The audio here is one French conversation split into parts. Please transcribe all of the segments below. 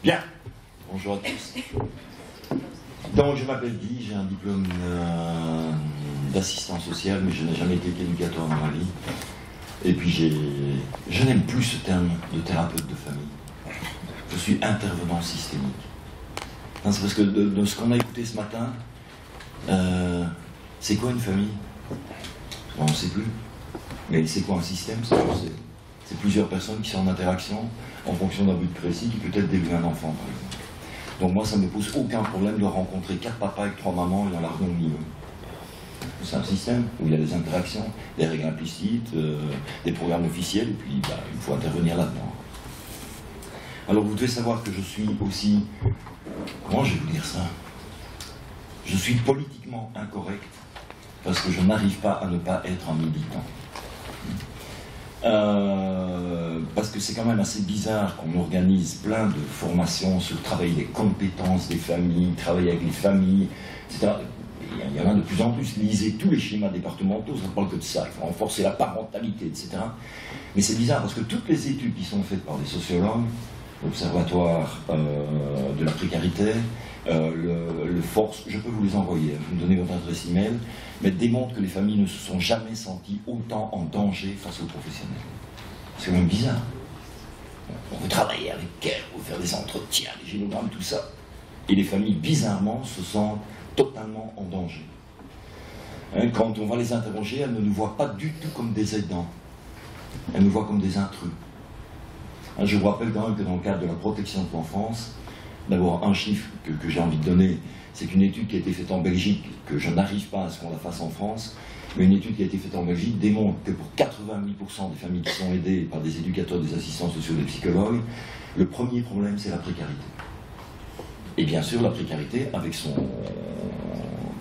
Bien, bonjour à tous. Donc je m'appelle Guy, j'ai un diplôme d'assistant social, mais je n'ai jamais été qu'éducateur dans ma vie. Et puis je n'aime plus ce terme de thérapeute de famille. Je suis intervenant systémique. C'est parce que de ce qu'on a écouté ce matin, c'est quoi une famille? On ne sait plus. Mais c'est quoi un système? Ça, je sais. C'est plusieurs personnes qui sont en interaction en fonction d'un but précis qui peut être d'élever un enfant, par exemple. Donc moi, ça ne me pose aucun problème de rencontrer 4 papas avec 3 mamans et dans l'argent au milieu. C'est un système où il y a des interactions, des règles implicites, des programmes officiels, et puis il faut intervenir là-dedans. Alors vous devez savoir que je suis aussi... Comment je vais vous dire ça? Je suis politiquement incorrect parce que je n'arrive pas à ne pas être un militant. Parce que c'est quand même assez bizarre qu'on organise plein de formations sur travailler les compétences des familles, travailler avec les familles, etc. Il y en a de plus en plus. Lisez tous les schémas départementaux, ça ne parle que de ça. Il faut renforcer la parentalité, etc. Mais c'est bizarre parce que toutes les études qui sont faites par des sociologues, l'Observatoire de la précarité, le Force, je peux vous les envoyer, vous me donnez votre adresse email, mais démontrent que les familles ne se sont jamais senties autant en danger face aux professionnels. C'est quand même bizarre. On veut travailler avec elle, on veut faire des entretiens, des génogrammes, tout ça. Et les familles, bizarrement, se sentent totalement en danger. Quand on va les interroger, elles ne nous voient pas du tout comme des aidants. Elles nous voient comme des intrus. Je vous rappelle quand même que dans le cadre de la protection de l'enfance, d'abord un chiffre que j'ai envie de donner, c'est qu'une étude qui a été faite en Belgique, que je n'arrive pas à ce qu'on la fasse en France, mais une étude qui a été faite en Belgique démontre que pour 88% des familles qui sont aidées par des éducateurs, des assistants sociaux, des psychologues, le premier problème c'est la précarité. Et bien sûr la précarité avec son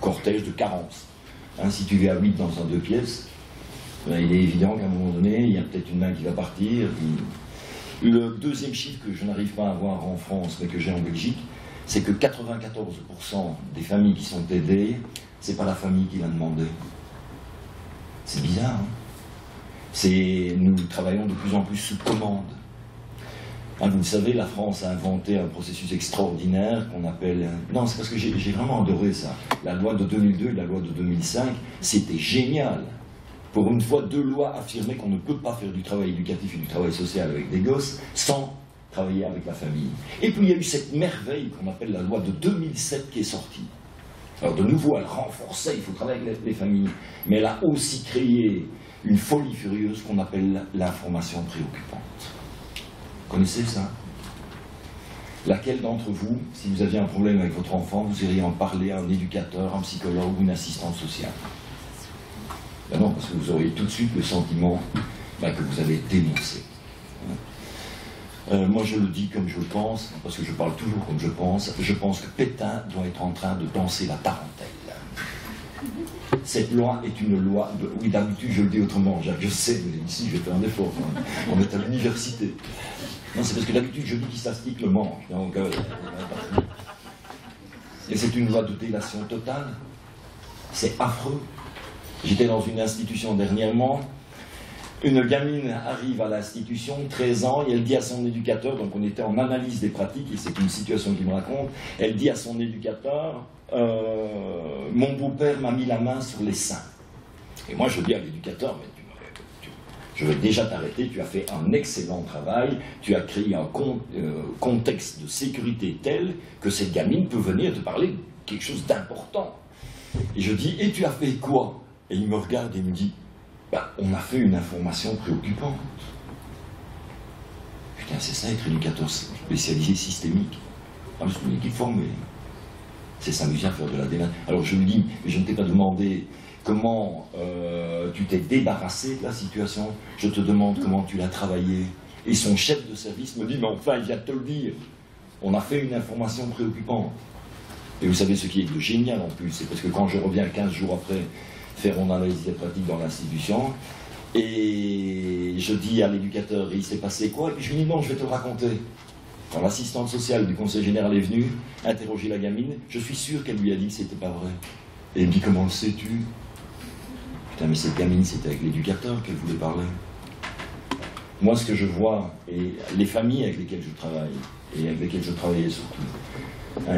cortège de carences. Si tu vis à 8 dans un 2 pièces, il est évident qu'à un moment donné, il y a peut-être une main qui va partir. Le deuxième chiffre que je n'arrive pas à avoir en France, mais que j'ai en Belgique, c'est que 94% des familles qui sont aidées, c'est pas la famille qui l'a demandé. C'est bizarre, hein? Nous travaillons de plus en plus sous commande. Vous le savez, la France a inventé un processus extraordinaire qu'on appelle... Non, c'est parce que j'ai vraiment adoré ça. La loi de 2002 et la loi de 2005, c'était génial. Pour une fois, 2 lois affirmaient qu'on ne peut pas faire du travail éducatif et du travail social avec des gosses sans travailler avec la famille. Et puis il y a eu cette merveille qu'on appelle la loi de 2007 qui est sortie. Alors de nouveau, elle renforçait, il faut travailler avec les familles, mais elle a aussi créé une folie furieuse qu'on appelle l'information préoccupante. Vous connaissez ça? Laquelle d'entre vous, si vous aviez un problème avec votre enfant, vous iriez en parler à un éducateur, un psychologue ou une assistante sociale? Ben non, parce que vous auriez tout de suite le sentiment que vous avez dénoncé. Moi je le dis comme je pense, parce que je parle toujours comme je pense que Pétain doit être en train de danser la tarentelle. Cette loi est une loi de... Oui, d'habitude je le dis autrement, Jacques, je sais, mais ici je vais faire un effort. On est à l'université. Non, c'est parce que d'habitude je dis qu'il s'astique le manche. Donc, et c'est une loi de délation totale. C'est affreux. J'étais dans une institution dernièrement, une gamine arrive à l'institution, 13 ans, et elle dit à son éducateur, donc on était en analyse des pratiques, et c'est une situation qu'il me raconte, elle dit à son éducateur, mon beau-père m'a mis la main sur les seins. Et moi je dis à l'éducateur, mais je vais déjà t'arrêter, tu as fait un excellent travail, tu as créé un contexte de sécurité tel que cette gamine peut venir te parler de quelque chose d'important. Et je dis, et tu as fait quoi? Et il me regarde et me dit, on a fait une information préoccupante. Putain, c'est ça être éducateur spécialisé systémique. C'est une équipe formée. C'est s'amuser à faire de la démarche. Alors je lui dis, mais je ne t'ai pas demandé comment tu t'es débarrassé de la situation, je te demande comment tu l'as travaillé. Et son chef de service me dit, mais enfin, il vient de te le dire. On a fait une information préoccupante. Et vous savez ce qui est de génial en plus, c'est parce que quand je reviens 15 jours après faire mon analyse des pratiques dans l'institution, et je dis à l'éducateur, il s'est passé quoi? Et puis je lui dis, non, je vais te le raconter. Quand l'assistante sociale du conseil général est venue interroger la gamine, je suis sûr qu'elle lui a dit que c'était pas vrai. Et elle me dit, comment le sais-tu? Putain, mais cette gamine, c'était avec l'éducateur qu'elle voulait parler. Moi, ce que je vois, et les familles avec lesquelles je travaille, et avec lesquelles je travaillais surtout,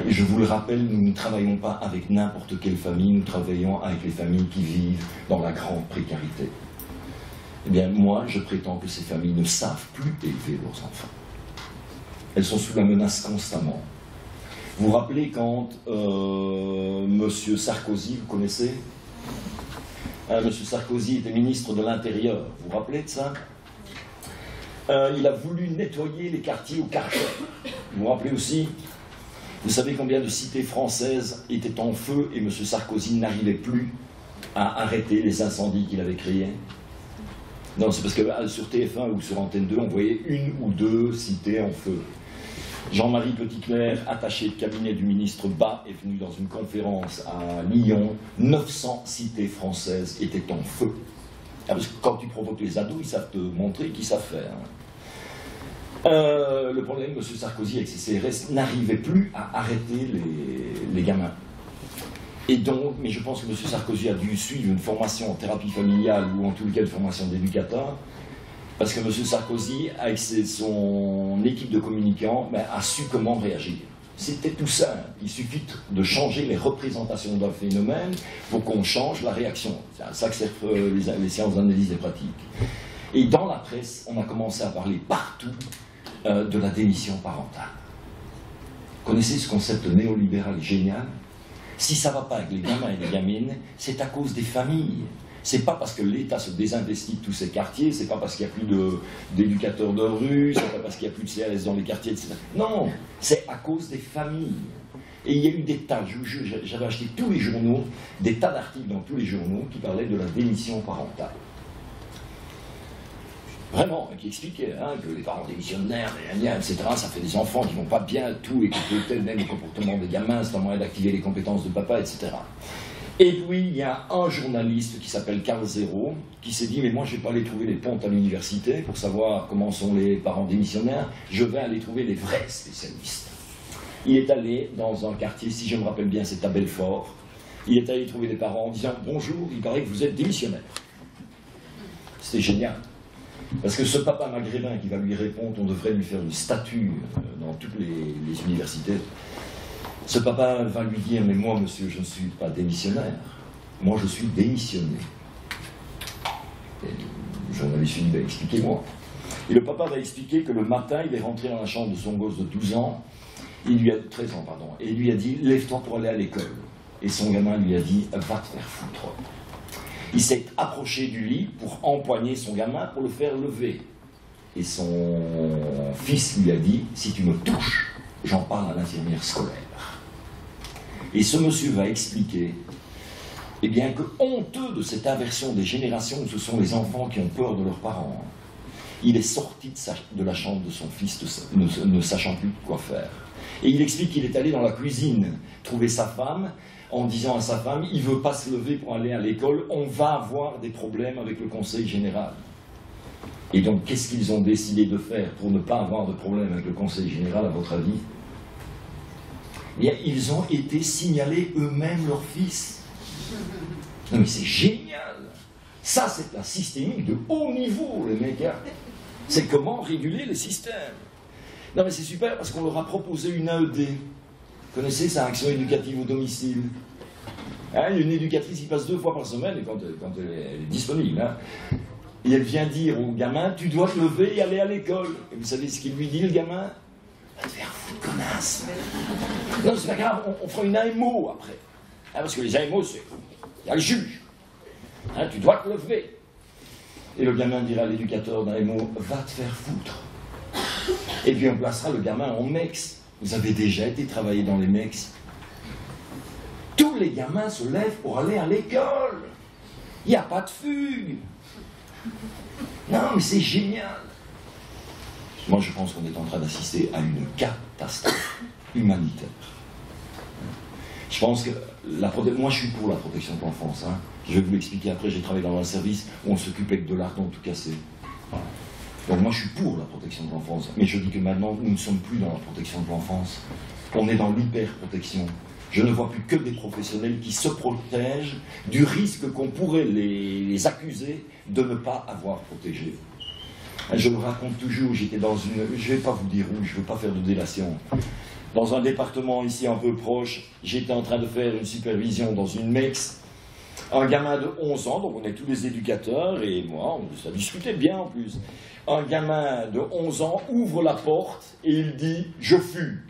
je vous le rappelle, nous ne travaillons pas avec n'importe quelle famille, nous travaillons avec les familles qui vivent dans la grande précarité. Eh bien, moi, je prétends que ces familles ne savent plus élever leurs enfants. Elles sont sous la menace constamment. Vous vous rappelez quand M. Sarkozy, vous connaissez M. Sarkozy était ministre de l'Intérieur, vous vous rappelez de ça? Il a voulu nettoyer les quartiers au Karcher. Vous vous rappelez aussi? Vous savez combien de cités françaises étaient en feu et M. Sarkozy n'arrivait plus à arrêter les incendies qu'il avait créés? Non, c'est parce que sur TF1 ou sur Antenne 2, on voyait une ou deux cités en feu. Jean-Marie Petitclerc, attaché de cabinet du ministre Bas, est venu dans une conférence à Lyon. 900 cités françaises étaient en feu. Parce que quand tu provoques les ados, ils savent te montrer qu'ils savent faire. Le problème, M. Sarkozy, avec ses CRS, n'arrivait plus à arrêter les gamins. Et donc, mais je pense que M. Sarkozy a dû suivre une formation en thérapie familiale, ou en tout cas une formation d'éducateur, parce que M. Sarkozy, avec son équipe de communicants, a su comment réagir. C'était tout simple. Il suffit de changer les représentations d'un phénomène pour qu'on change la réaction. C'est à ça que servent les séances d'analyse des pratiques. Et dans la presse, on a commencé à parler partout de la démission parentale. Vous connaissez ce concept néolibéral génial? Si ça ne va pas avec les gamins et les gamines, c'est à cause des familles. C'est pas parce que l'État se désinvestit de tous ces quartiers, c'est pas parce qu'il n'y a plus d'éducateurs de rue, c'est pas parce qu'il n'y a plus de CRS dans les quartiers, etc. Non, c'est à cause des familles. Et il y a eu des tas, j'avais acheté tous les journaux, des tas d'articles dans tous les journaux qui parlaient de la démission parentale. Vraiment, qui expliquait que les parents démissionnaires, etc., ça fait des enfants qui vont pas bien, tout, et qui peut-être même le comportement des gamins, c'est un moyen d'activer les compétences de papa, etc. Et puis, il y a un journaliste qui s'appelle Carl Zéro, qui s'est dit, mais moi, je ne vais pas aller trouver les pontes à l'université pour savoir comment sont les parents démissionnaires, je vais aller trouver les vrais spécialistes. Il est allé dans un quartier, si je me rappelle bien, c'est à Belfort, il est allé trouver les parents en disant, bonjour, il paraît que vous êtes démissionnaire. C'était génial. Parce que ce papa maghrébin qui va lui répondre, on devrait lui faire une statue dans toutes les universités. Ce papa va lui dire, mais moi, monsieur, je ne suis pas démissionnaire. Moi, je suis démissionné. Et le journaliste lui dit, expliquez-moi. Et le papa va expliquer que le matin, il est rentré dans la chambre de son gosse de 12 ans, 13 ans, pardon, et il lui a dit, lève-toi pour aller à l'école. Et son gamin lui a dit, va te faire foutre. Il s'est approché du lit pour empoigner son gamin pour le faire lever. Et son fils lui a dit, si tu me touches, j'en parle à l'infirmière scolaire. Et ce monsieur va expliquer, eh bien, que honteux de cette inversion des générations où ce sont les enfants qui ont peur de leurs parents, il est sorti de la chambre de son fils ne sachant plus quoi faire. Et il explique qu'il est allé dans la cuisine trouver sa femme, en disant à sa femme, il ne veut pas se lever pour aller à l'école, on va avoir des problèmes avec le conseil général. Et donc, qu'est-ce qu'ils ont décidé de faire pour ne pas avoir de problème avec le conseil général, à votre avis? Eh bien, ils ont été signalés eux-mêmes leur fils. Non mais c'est génial. Ça, c'est la systémique de haut niveau, les mecs. C'est comment réguler les systèmes. Non mais c'est super parce qu'on leur a proposé une AED. Vous connaissez ça, action éducative au domicile. Il y a une éducatrice qui passe 2 fois par semaine, et quand elle est disponible, et elle vient dire au gamin, tu dois te lever et aller à l'école. Et vous savez ce qu'il lui dit, le gamin? Va te faire foutre, connasse. Non, c'est pas grave, on fera une AMO après. Parce que les AMO, il y a le juge. Tu dois te lever. Et le gamin dira à l'éducateur d'AMO, va te faire foutre. Et puis on placera le gamin en MEX. Vous avez déjà été travailler dans les MEX. Tous les gamins se lèvent pour aller à l'école. Il n'y a pas de fugue. Non, mais c'est génial. Moi, je pense qu'on est en train d'assister à une catastrophe humanitaire. Je pense que moi, je suis pour la protection de l'enfance. Je vais vous l'expliquer après. J'ai travaillé dans un service où on s'occupait de l'argent tout cassé. Donc moi, je suis pour la protection de l'enfance. Mais je dis que maintenant, nous ne sommes plus dans la protection de l'enfance. On est dans l'hyper-protection. Je ne vois plus que des professionnels qui se protègent du risque qu'on pourrait les accuser de ne pas avoir protégé. Je le raconte toujours, j'étais dans une... Je ne vais pas vous dire où, je ne veux pas faire de délation. Dans un département ici un peu proche, j'étais en train de faire une supervision dans une MEX. Un gamin de 11 ans, donc on est tous les éducateurs, et moi, ça discutait bien en plus. Un gamin de 11 ans ouvre la porte et il dit « Je fugue ».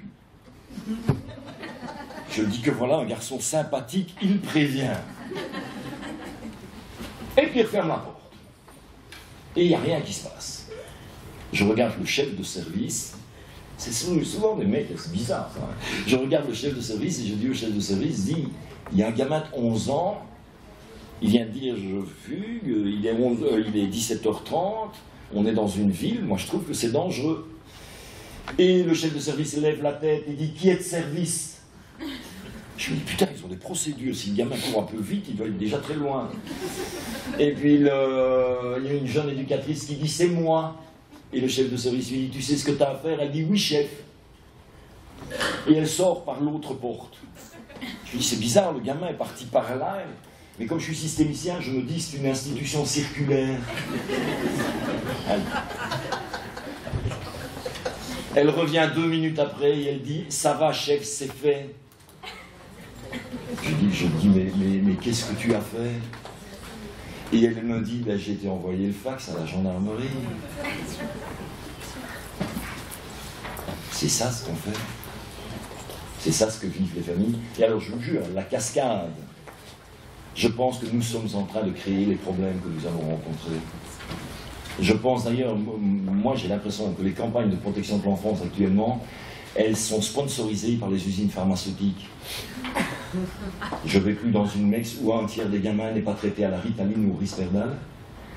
Je dis que voilà un garçon sympathique, il prévient. Et puis il referme la porte. Et il n'y a rien qui se passe. Je regarde le chef de service. C'est souvent des mecs, c'est bizarre ça. Je regarde le chef de service et je dis au chef de service, il y a un gamin de 11 ans, il vient de dire je fugue, il est 17h30, on est dans une ville, moi je trouve que c'est dangereux. Et le chef de service lève la tête et dit qui est de service? Je me dis putain, ils ont des procédures, si le gamin court un peu vite, il doit être déjà très loin. Et puis il y a une jeune éducatrice qui dit c'est moi. Et le chef de service lui dit, tu sais ce que tu as à faire? Elle dit, oui, chef. Et elle sort par l'autre porte. Je lui dis, c'est bizarre, le gamin est parti par là. Mais comme je suis systémicien, je me dis, c'est une institution circulaire. Elle revient 2 minutes après et elle dit, ça va, chef, c'est fait. Je dis mais qu'est-ce que tu as fait? Et elle me dit, ben, j'ai été envoyer le fax à la gendarmerie. C'est ça ce qu'on fait. C'est ça ce que vivent les familles. Et alors je vous jure, la cascade, je pense que nous sommes en train de créer les problèmes que nous allons rencontrer. Je pense d'ailleurs, moi j'ai l'impression que les campagnes de protection de l'enfance actuellement, elles sont sponsorisées par les usines pharmaceutiques. Je ne vais plus dans une MEX où un tiers des gamins n'est pas traité à la Ritaline ou au Risperdal.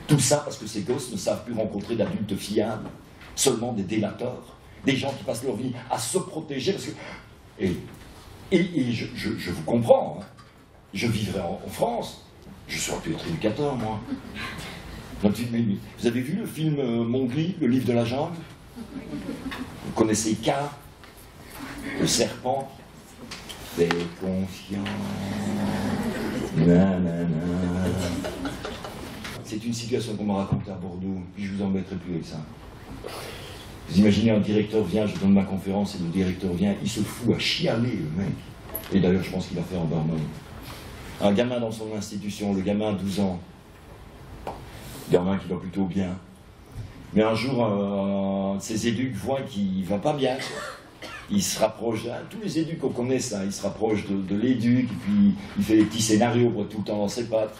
Tout ça parce que ces gosses ne savent plus rencontrer d'adultes fiables, seulement des délateurs, des gens qui passent leur vie à se protéger. Parce que... Et je vous comprends, hein. Je vivrai en France, je serais pu être éducateur, moi. Donc, vous avez vu le film Mowgli, le livre de la jungle? Vous connaissez K, le serpent? Fais confiance. Nanana. C'est une situation qu'on m'a racontée à Bordeaux, puis je vous embêterai plus avec ça. Vous imaginez, un directeur vient, je donne ma conférence, et le directeur vient, il se fout à chialer, le mec. Et d'ailleurs, je pense qu'il va faire un barman. Un gamin dans son institution, le gamin à 12 ans, gamin qui va plutôt bien. Mais un jour, ces éducs voient qu'il va pas bien. Il se rapproche, tous les éducs qu'on connaît ça, il se rapproche de l'éduc, et puis il fait des petits scénarios pour être tout le temps dans ses pattes.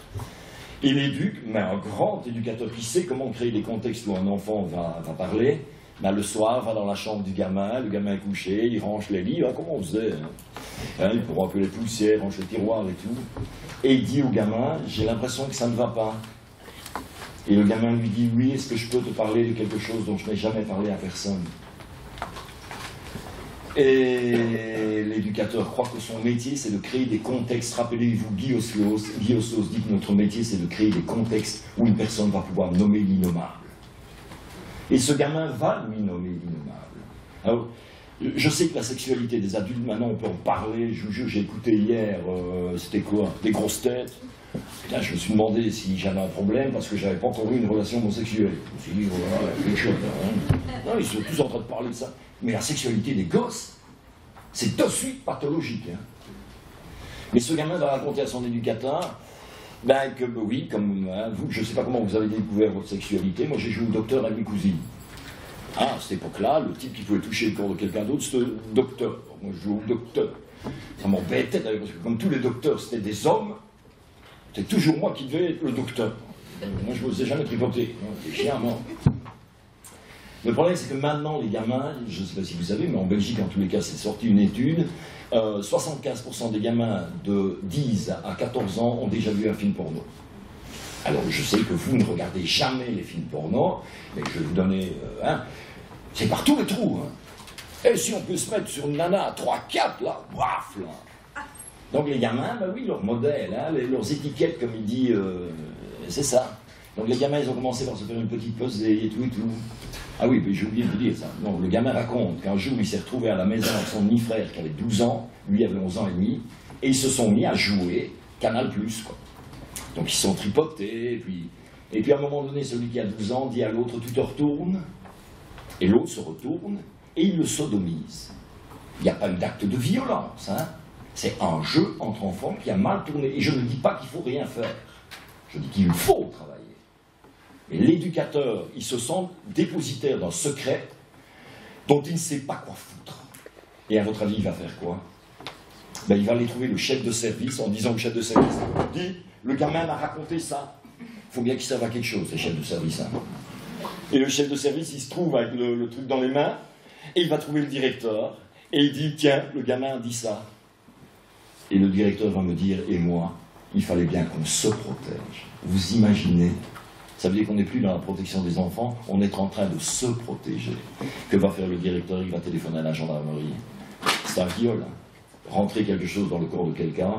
Et l'éduc, mais un grand éducateur qui sait comment créer des contextes où un enfant va parler, ben le soir va dans la chambre du gamin, le gamin est couché, il range les livres, comment on faisait, il prend un peu les poussières, range les tiroirs et tout, et il dit au gamin, j'ai l'impression que ça ne va pas. Et le gamin lui dit, oui, est-ce que je peux te parler de quelque chose dont je n'ai jamais parlé à personne? Et l'éducateur croit que son métier, c'est de créer des contextes. Rappelez-vous, Guy Oslos dit que notre métier, c'est de créer des contextes où une personne va pouvoir nommer l'innommable. Et ce gamin va lui nommer l'innommable. Alors, je sais que la sexualité des adultes, maintenant, on peut en parler. Je vous jure, j'ai écouté hier, c'était quoi? Des grosses têtes. Putain, je me suis demandé si j'avais un problème parce que j'avais pas encore eu une relation homosexuelle. Je me suis dit, voilà, quelque chose. Hein. Non, ils sont tous en train de parler de ça. Mais la sexualité des gosses, c'est de suite pathologique. Hein. Mais ce gamin va raconter à son éducateur, ben que oui, comme hein, vous, je ne sais pas comment vous avez découvert votre sexualité, moi j'ai joué au docteur à mes cousines. Ah, à cette époque-là, le type qui pouvait toucher le corps de quelqu'un d'autre, c'était le docteur. Moi je jouais au docteur. Ça m'embêtait d'ailleurs, parce que comme tous les docteurs c'était des hommes, c'était toujours moi qui devais être le docteur. Moi je ne me faisais jamais tripoter. Des chiens, non. Le problème, c'est que maintenant, les gamins, je ne sais pas si vous savez, mais en Belgique, en tous les cas, c'est sorti une étude, 75% des gamins de 10 à 14 ans ont déjà vu un film porno. Alors, je sais que vous ne regardez jamais les films porno, mais je vais vous donner... c'est par tous les trous. Hein. Et si on peut se mettre sur une nana à 3-4, là, braf, là. Donc les gamins, ben oui, leur modèle, hein, leurs étiquettes, comme il dit, c'est ça. Donc les gamins, ils ont commencé par se faire une petite pesée et tout et tout. Ah oui, j'ai oublié de vous dire ça. Donc le gamin raconte qu'un jour, il s'est retrouvé à la maison avec son demi-frère qui avait 12 ans, lui avait 11 ans et demi, et ils se sont mis à jouer Canal+, quoi. Donc ils se sont tripotés, et puis Et puis à un moment donné, celui qui a 12 ans dit à l'autre, tu te retournes, et l'autre se retourne, et il le sodomise. Il n'y a pas eu d'acte de violence, hein. C'est un jeu entre enfants qui a mal tourné. Et je ne dis pas qu'il ne faut rien faire. Je dis qu'il faut travailler. Mais l'éducateur, il se sent dépositaire d'un secret dont il ne sait pas quoi foutre. Et à votre avis, il va faire quoi? Ben, il va aller trouver le chef de service en disant au chef de service, dit, le gamin m'a raconté ça. Il faut bien qu'il serve à quelque chose, les chefs de service. Hein. Et le chef de service, il se trouve avec le truc dans les mains, et il va trouver le directeur, et il dit, tiens, le gamin a dit ça. Et le directeur va me dire, et moi, il fallait bien qu'on se protège. Vous imaginez? Ça veut dire qu'on n'est plus dans la protection des enfants, on est en train de se protéger. Que va faire le directeur? Il va téléphoner à la gendarmerie. C'est un viol. Hein. Rentrer quelque chose dans le corps de quelqu'un.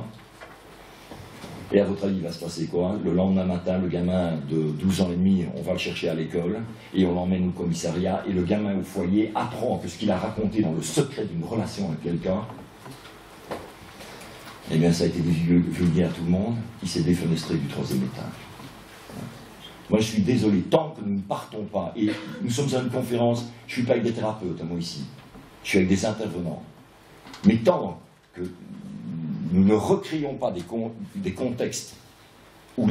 Et à votre avis, il va se passer quoi? Le lendemain matin, le gamin de 12 ans et demi, on va le chercher à l'école, et on l'emmène au commissariat, et le gamin au foyer apprend que ce qu'il a raconté dans le secret d'une relation avec quelqu'un, eh bien, ça a été divulgué à tout le monde, il s'est défenestré du 3e étage. Moi, je suis désolé, tant que nous ne partons pas, et nous sommes à une conférence, je ne suis pas avec des thérapeutes, moi, ici, je suis avec des intervenants, mais tant que nous ne recréons pas des contextes où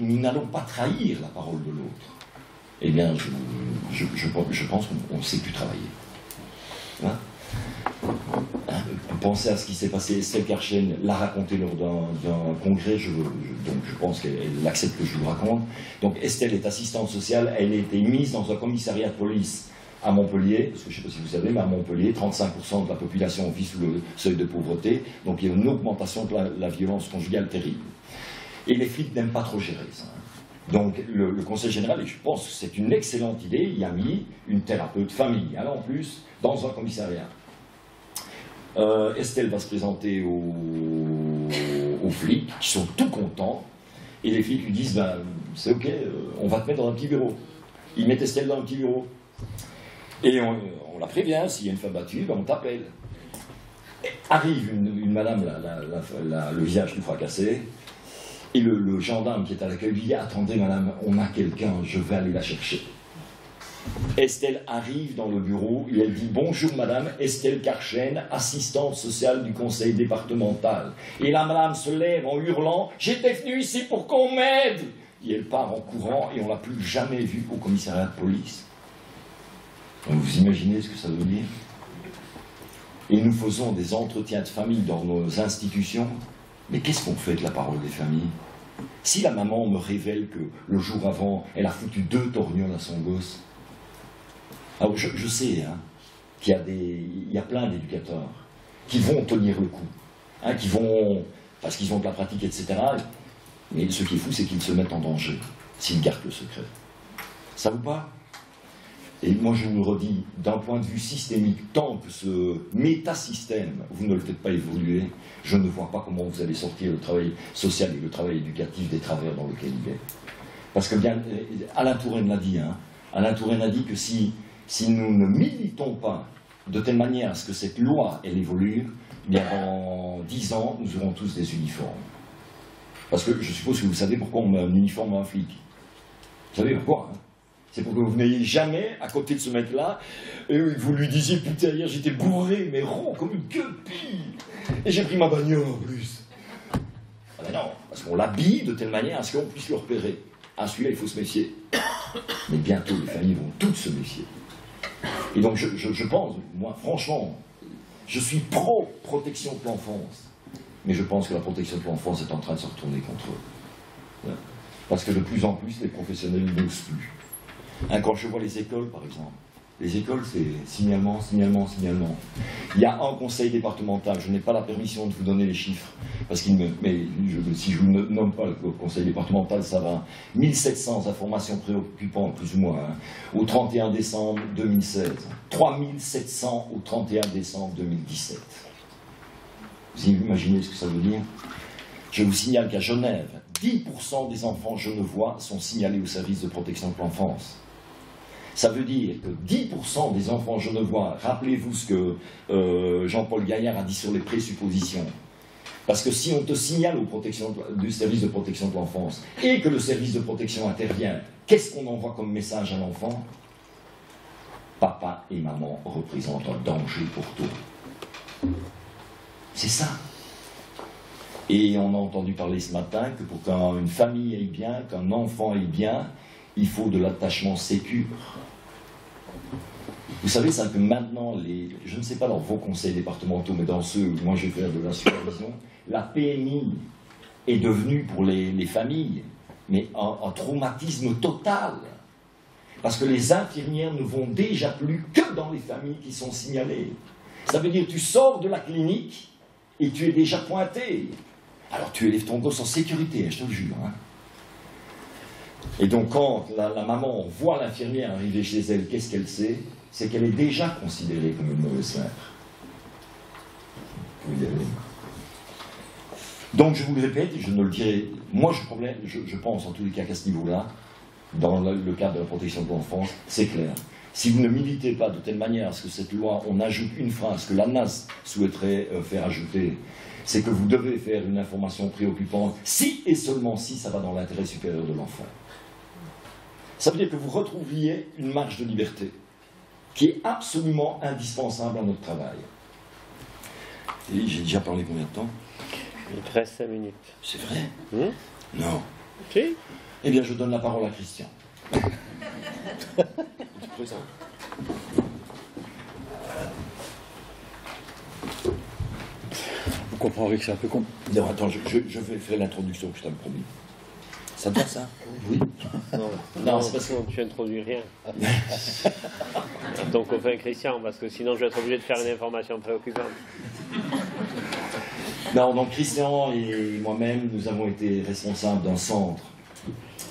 nous n'allons pas trahir la parole de l'autre, eh bien, je pense qu'on ne sait plus travailler. Hein? Pensez à ce qui s'est passé. Estelle Karchen l'a raconté lors d'un congrès, donc je pense qu'elle accepte que je vous raconte. Donc Estelle est assistante sociale, elle a été mise dans un commissariat de police à Montpellier, parce que je ne sais pas si vous savez, mais à Montpellier, 35% de la population vit sous le seuil de pauvreté, donc il y a une augmentation de la violence conjugale terrible. Et les flics n'aiment pas trop gérer ça. Donc le Conseil général, et je pense que c'est une excellente idée, il a mis une thérapeute familiale en plus dans un commissariat. Estelle va se présenter aux flics, qui sont tout contents, et les flics lui disent, ben, c'est ok, on va te mettre dans un petit bureau. Ils mettent Estelle dans un petit bureau. Et on la prévient, s'il y a une femme battue, ben on t'appelle. Arrive une madame, le visage tout fracassé, et le gendarme qui est à l'accueil lui dit, attendez madame, on a quelqu'un, je vais aller la chercher. Estelle arrive dans le bureau et elle dit « Bonjour madame, Estelle Karchen, assistante sociale du conseil départemental. » Et la madame se lève en hurlant « J'étais venue ici pour qu'on m'aide !» Et elle part en courant et on ne l'a plus jamais vue au commissariat de police. Donc vous imaginez ce que ça veut dire? Et nous faisons des entretiens de famille dans nos institutions. Mais qu'est-ce qu'on fait de la parole des familles? Si la maman me révèle que le jour avant, elle a foutu 2 torgnoles à son gosse, alors je sais hein, qu'il y a plein d'éducateurs qui vont tenir le coup, hein, qui vont, parce qu'ils ont de la pratique, etc. Mais ce qui est fou, c'est qu'ils se mettent en danger s'ils gardent le secret. Ça vous parle? Et moi, je vous le redis, d'un point de vue systémique, tant que ce métasystème, vous ne le faites pas évoluer, je ne vois pas comment vous allez sortir le travail social et le travail éducatif des travers dans lesquels il est. Parce que bien, Alain Touraine l'a dit, hein, Alain Touraine a dit que si nous ne militons pas de telle manière à ce que cette loi, elle évolue, bien dans 10 ans, nous aurons tous des uniformes. Parce que je suppose que vous savez pourquoi on met un uniforme à un flic. Vous savez pourquoi hein? C'est pour que vous n'ayez jamais à côté de ce mec-là, et vous lui disiez, putain, hier j'étais bourré, mais rond comme une gueupille, et j'ai pris ma bagnole en plus. Ah ben non, parce qu'on l'habille de telle manière à ce qu'on puisse le repérer. Ah, celui-là, il faut se méfier. Mais bientôt, les familles vont toutes se méfier. Et donc, je pense, moi, franchement, je suis pro-protection de l'enfance, mais je pense que la protection de l'enfance est en train de se retourner contre eux. Parce que de plus en plus, les professionnels n'osent plus. Hein, quand je vois les écoles, par exemple, les écoles, c'est signalement, signalement, signalement. Il y a un conseil départemental, je n'ai pas la permission de vous donner les chiffres, parce qu'il si je ne vous nomme pas le conseil départemental, ça va. 1700 informations préoccupantes, plus ou moins, hein, au 31 décembre 2016. 3700 au 31 décembre 2017. Vous imaginez ce que ça veut dire? Je vous signale qu'à Genève, 10% des enfants genevois sont signalés au service de protection de l'enfance. Ça veut dire que 10% des enfants genevois, rappelez-vous ce que Jean-Paul Gaillard a dit sur les présuppositions, Parce que si on te signale du service de protection de l'enfance et que le service de protection intervient, qu'est-ce qu'on envoie comme message à l'enfant? Papa et maman représentent un danger pour toi. C'est ça. Et on a entendu parler ce matin que pour qu'une famille aille bien, qu'un enfant aille bien, il faut de l'attachement sécure. Vous savez ça que maintenant, je ne sais pas dans vos conseils départementaux, mais dans ceux où moi je vais faire de la supervision, la PMI est devenue pour les familles mais un traumatisme total. Parce que les infirmières ne vont déjà plus que dans les familles qui sont signalées. Ça veut dire que tu sors de la clinique et tu es déjà pointé. Alors tu élèves ton gosse en sécurité, je te le jure. Hein. Et donc quand la maman voit l'infirmière arriver chez elle, qu'est-ce qu'elle sait? C'est qu'elle est déjà considérée comme une mauvaise mère. Donc je vous le répète, je ne le dirai, moi je pense en tous les cas qu'à ce niveau-là, dans le cadre de la protection de l'enfance, c'est clair. Si vous ne militez pas de telle manière à ce que cette loi, on ajoute une phrase que l'ANAS souhaiterait faire ajouter, c'est que vous devez faire une information préoccupante, si et seulement si ça va dans l'intérêt supérieur de l'enfant. Ça veut dire que vous retrouviez une marge de liberté qui est absolument indispensable à notre travail. Et j'ai déjà parlé combien de temps? Il te reste 5 minutes. C'est vrai? Non. Si. Eh bien, je donne la parole à Christian. Tu fais ça? Vous comprendrez que c'est un peu con. Non, attends, je vais faire l'introduction que je t'avais promis. Ça te va, ça? Oui. Non, c'est parce que tu n'introduis rien. Donc, enfin, Christian, parce que sinon, je vais être obligé de faire une information préoccupante. Non, donc Christian et moi-même, nous avons été responsables d'un centre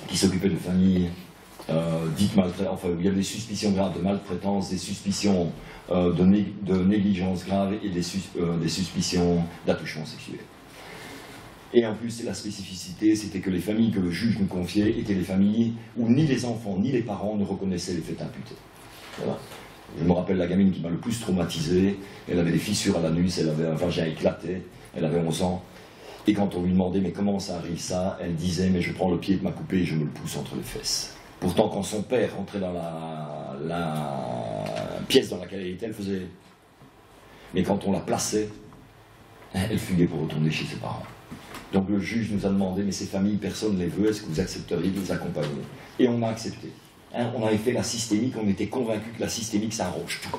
qui s'occupait de familles dites maltraitantes, enfin, il y avait des suspicions graves de maltraitance, des suspicions de négligence grave et des suspicions d'attouchement sexuel. Et en plus, la spécificité, c'était que les familles que le juge nous confiait étaient les familles où ni les enfants ni les parents ne reconnaissaient les faits imputés. Voilà. Je me rappelle la gamine qui m'a le plus traumatisé, elle avait des fissures à l'anus, elle avait un vagin éclaté, elle avait 11 ans, et quand on lui demandait mais comment ça arrive ça, elle disait mais je prends le pied de ma poupée et je me le pousse entre les fesses. Pourtant quand son père rentrait dans la pièce dans laquelle elle était, elle faisait... Mais quand on la plaçait, elle fuyait pour retourner chez ses parents. Donc le juge nous a demandé mais ces familles, personne ne les veut, est-ce que vous accepteriez de les accompagner? Et on a accepté. Hein, on avait fait la systémique, on était convaincus que la systémique ça arrange tout.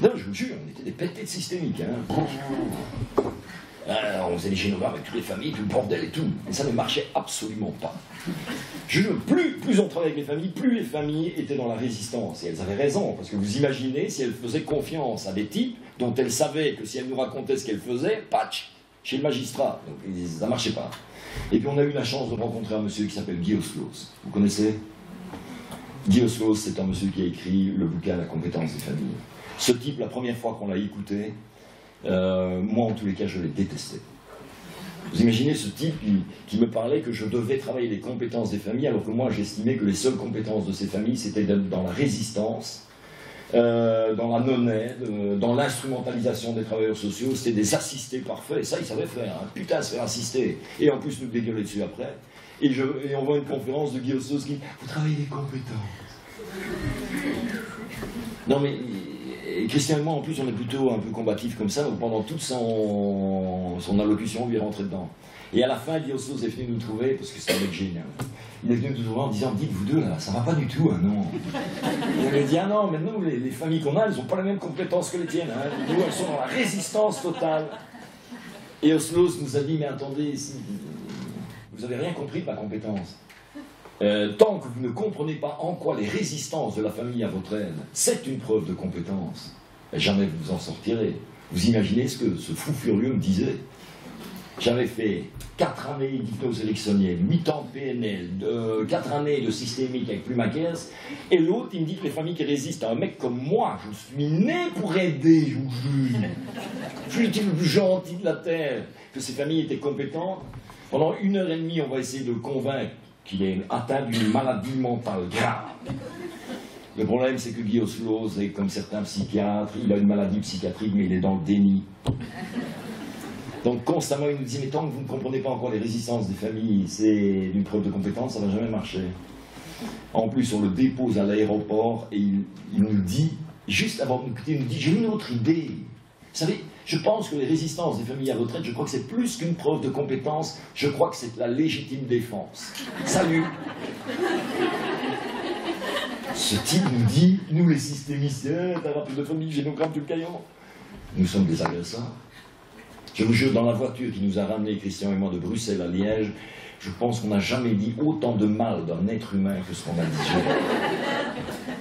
Non, je vous jure, on était des pétés de systémique. Hein. On faisait des génogrammes avec toutes les familles, tout le bordel et tout. Mais ça ne marchait absolument pas. Plus on travaillait avec les familles, plus les familles étaient dans la résistance. Et elles avaient raison, parce que vous imaginez si elles faisaient confiance à des types dont elles savaient que si elles nous racontaient ce qu'elles faisaient, patch, chez le magistrat. Donc ça ne marchait pas. Et puis on a eu la chance de rencontrer un monsieur qui s'appelle Guy Oslos. Vous connaissez? Guy Oslos, c'est un monsieur qui a écrit le bouquin La compétence des familles. Ce type, la première fois qu'on l'a écouté, moi en tous les cas je l'ai détesté. Vous imaginez ce type qui me parlait que je devais travailler les compétences des familles alors que moi j'estimais que les seules compétences de ces familles c'était dans la résistance, dans la non-aide, dans l'instrumentalisation des travailleurs sociaux, c'était des assistés parfaits, et ça ils savaient faire, hein. Putain se faire assister, et en plus nous dégueuler dessus après. Et on voit une conférence de Guy Ossos qui dit « Vous travaillez les compétences ». Non mais... Et Christian et moi, en plus, on est plutôt un peu combatifs comme ça, donc pendant toute son allocution, on lui est rentré dedans. Et à la fin, Guy Ossos est venu nous trouver, parce que c'est un mec génial. Il est venu nous trouver en disant, dites vous deux, là, ça va pas du tout, hein, non. Et on lui a dit, ah non, mais nous, les familles qu'on a, elles n'ont pas les mêmes compétences que les tiennes, hein. Nous, elles sont dans la résistance totale. Et Oslos nous a dit, mais attendez, vous avez rien compris de ma compétence. Tant que vous ne comprenez pas en quoi les résistances de la famille à votre aide, c'est une preuve de compétence, jamais vous vous en sortirez. Vous imaginez ce que ce fou furieux me disait? J'avais fait 4 années d'hypnose électronienne, 8 ans de PNL, 4 années de systémique avec Plumacares, et l'autre, il me dit que les familles qui résistent à un mec comme moi, je suis né pour aider, je vous jure. Je suis le plus gentil de la Terre, que ces familles étaient compétentes. Pendant 1h30, on va essayer de le convaincre qu'il est atteint d'une maladie mentale grave. Le problème, c'est que Guy Oslos est comme certains psychiatres, il a une maladie psychiatrique, mais il est dans le déni. Donc constamment, il nous dit, mais tant que vous ne comprenez pas encore les résistances des familles, c'est d'une preuve de compétence, ça ne va jamais marcher. En plus, on le dépose à l'aéroport et il nous dit, juste avant de nous quitter, il nous dit, j'ai une autre idée. Vous savez, je pense que les résistances des familles à retraite, je crois que c'est plus qu'une preuve de compétence, je crois que c'est la légitime défense. Salut. Ce type nous dit, nous les systémiciens, t'as rappelé de famille, génogramme, tu le caillon. Nous sommes des agresseurs. Je vous jure, dans la voiture qui nous a ramenés, Christian et moi, de Bruxelles à Liège, je pense qu'on n'a jamais dit autant de mal d'un être humain que ce qu'on a dit.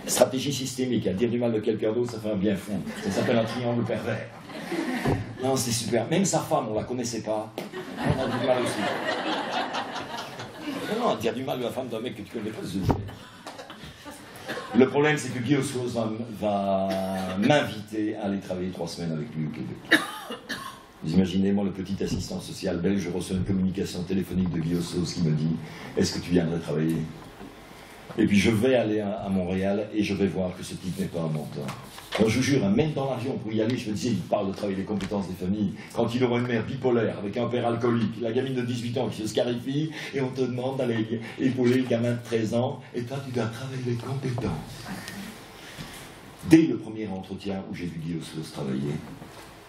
Stratégie systémique, à dire du mal de quelqu'un d'autre, ça fait un bien fond. Ça s'appelle un triangle pervers. Non, c'est super. Même sa femme, on la connaissait pas. On a du mal aussi. Non, dire du mal de la femme d'un mec que tu connais pas, c'est super. Le problème, c'est que Guy Ossos va m'inviter à aller travailler 3 semaines avec lui au Québec. Vous imaginez, moi, le petit assistant social belge, je reçois une communication téléphonique de Guy Ossos qui me dit « Est-ce que tu viendrais travailler ?» Et puis je vais aller à Montréal et je vais voir que ce type n'est pas un menteur. Alors, je vous jure, même dans l'avion, pour y aller, je me disais, il parle de travailler les compétences des familles. Quand il aura une mère bipolaire, avec un père alcoolique, la gamine de 18 ans qui se scarifie, et on te demande d'aller épauler le gamin de 13 ans, et toi, tu dois travailler les compétences. Dès le premier entretien où j'ai vu Guy Ossos travailler,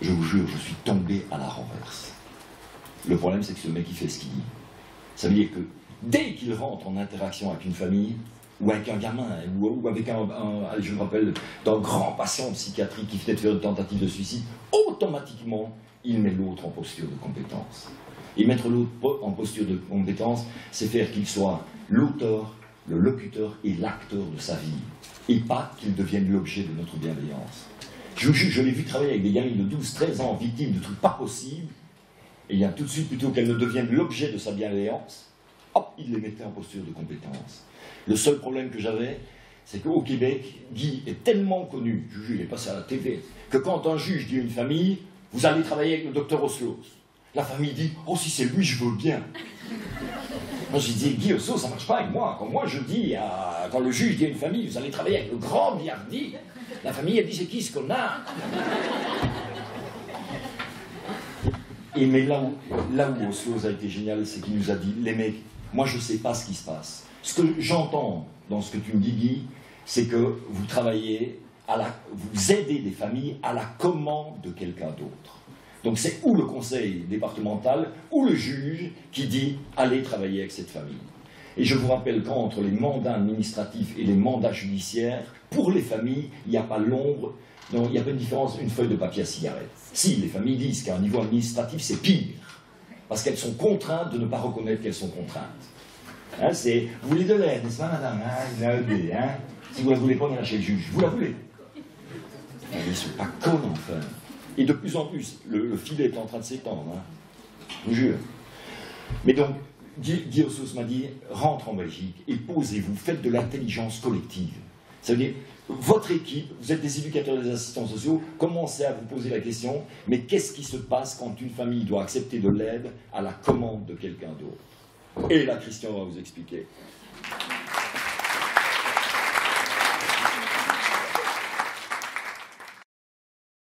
je vous jure, je suis tombé à la renverse. Le problème, c'est que ce mec, il fait ce qu'il dit. Ça veut dire que dès qu'il rentre en interaction avec une famille, ou avec un gamin, ou avec je me rappelle, d'un grand patient psychiatrique qui venait de faire une tentative de suicide, automatiquement, il met l'autre en posture de compétence. Et mettre l'autre en posture de compétence, c'est faire qu'il soit l'auteur, le locuteur et l'acteur de sa vie, et pas qu'il devienne l'objet de notre bienveillance. Je l'ai vu travailler avec des gamines de 12-13 ans, victimes de trucs pas possibles, et il y a tout de suite, plutôt qu'elles ne deviennent l'objet de sa bienveillance, hop, il les mettait en posture de compétence. Le seul problème que j'avais, c'est qu'au Québec, Guy est tellement connu, je vous jure, il est passé à la TV, que quand un juge dit à une famille, vous allez travailler avec le docteur Oslos, la famille dit, oh si c'est lui, je veux bien. Moi j'ai dit, Guy Oslos, ça marche pas avec moi. Quand moi je dis, quand le juge dit à une famille, vous allez travailler avec le grand Biardi, la famille elle dit, c'est qui ce qu'on a? Et mais là où Oslos a été génial, c'est qu'il nous a dit, les mecs, moi je sais pas ce qui se passe. Ce que j'entends dans ce que tu me dis, Guy, c'est que vous travaillez, vous aidez des familles à la commande de quelqu'un d'autre. Donc c'est ou le conseil départemental ou le juge qui dit « allez travailler avec cette famille ». Et je vous rappelle qu'entre les mandats administratifs et les mandats judiciaires, pour les familles, il n'y a pas l'ombre, il n'y a pas une différence, une feuille de papier à cigarette. Si, les familles disent qu'à un niveau administratif, c'est pire, parce qu'elles sont contraintes de ne pas reconnaître qu'elles sont contraintes. Hein, c'est, vous voulez de l'aide, n'est-ce pas, madame, hein, si vous ne la voulez pas, on ira chez le juge. Vous la voulez. Mais ils ne sont pas cons, enfin. Et de plus en plus, le filet est en train de s'étendre. Hein. Je vous jure. Mais donc, Guy Ossos m'a dit, rentre en Belgique et posez-vous, faites de l'intelligence collective. Ça veut dire, votre équipe, vous êtes des éducateurs et des assistants sociaux, commencez à vous poser la question, mais qu'est-ce qui se passe quand une famille doit accepter de l'aide à la commande de quelqu'un d'autre? Et là, Christian va vous expliquer.